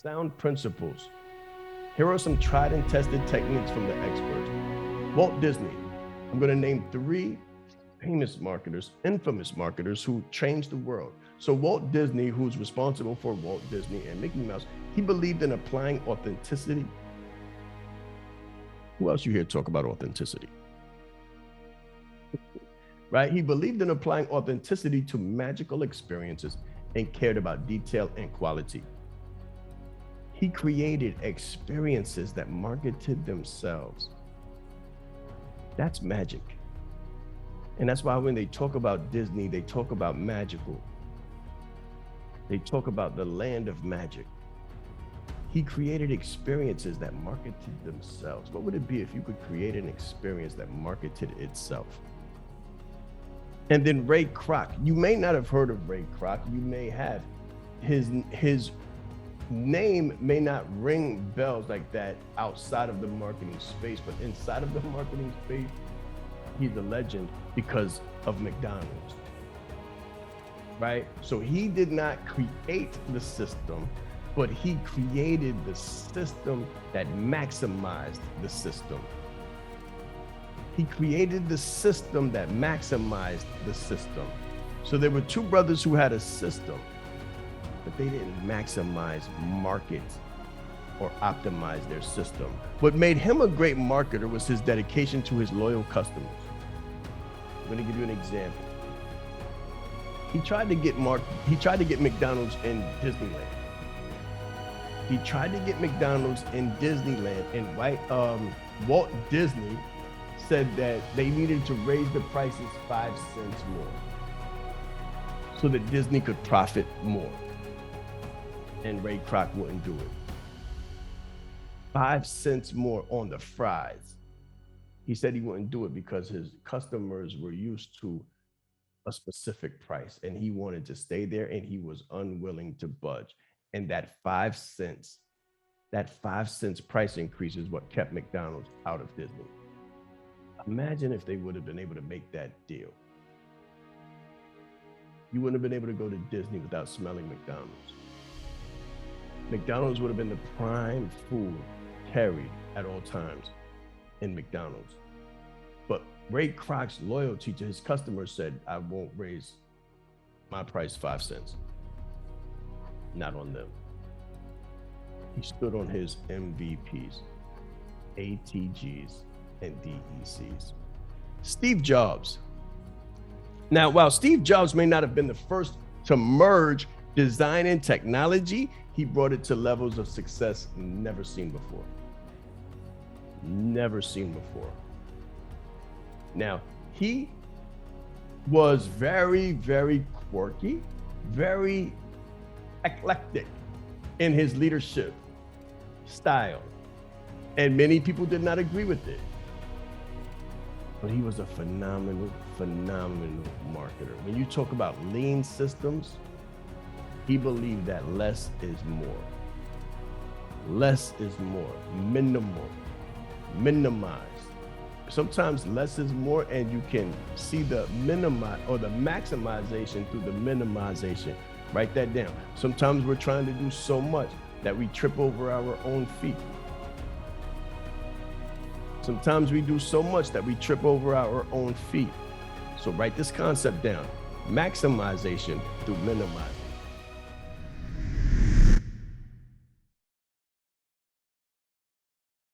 Sound principles. Here are some tried and tested techniques from the experts. Walt Disney. I'm going to name 3 famous marketers, infamous marketers who changed the world. So Walt Disney, who's responsible for Walt Disney and Mickey Mouse, he believed in applying authenticity. Who else you hear talk about authenticity? Right? He believed in applying authenticity to magical experiences and cared about detail and quality. He created experiences that marketed themselves. That's magic. And that's why when they talk about Disney, they talk about magical. They talk about the land of magic. He created experiences that marketed themselves. What would it be if you could create an experience that marketed itself? And then Ray Kroc. You may not have heard of Ray Kroc. You may have. His name may not ring bells like that outside of the marketing space, but inside of the marketing space, he's a legend because of McDonald's, right? So he did not create the system, but he created the system that maximized the system. He created the system that maximized the system. So there were 2 brothers who had a system, but they didn't maximize market or optimize their system. What made him a great marketer was his dedication to his loyal customers. I'm gonna give you an example. He tried to get McDonald's in Disneyland. He tried to get McDonald's in Disneyland, and Walt Disney said that they needed to raise the prices 5 cents more so that Disney could profit more. And Ray Kroc wouldn't do it. 5 cents more on the fries. He said he wouldn't do it because his customers were used to a specific price and he wanted to stay there, and he was unwilling to budge. And that 5 cents price increase is what kept McDonald's out of Disney. Imagine if they would have been able to make that deal. You wouldn't have been able to go to Disney without smelling McDonald's. McDonald's would have been the prime food carried at all times in McDonald's. But Ray Kroc's loyalty to his customers said, I won't raise my price 5 cents. Not on them. He stood on his MVPs, ATGs, and DECs. Steve Jobs. Now, while Steve Jobs may not have been the first to merge design and technology, he brought it to levels of success never seen before. Never seen before. Now, he was very, very quirky, very eclectic in his leadership style, and many people did not agree with it. But he was a phenomenal marketer. When you talk about lean systems, he believed that less is more. Less is more, minimal, minimize. Sometimes less is more, and you can see the minimize or the maximization through the minimization. Write that down. Sometimes we're trying to do so much that we trip over our own feet. Sometimes we do so much that we trip over our own feet. So write this concept down. Maximization through minimization.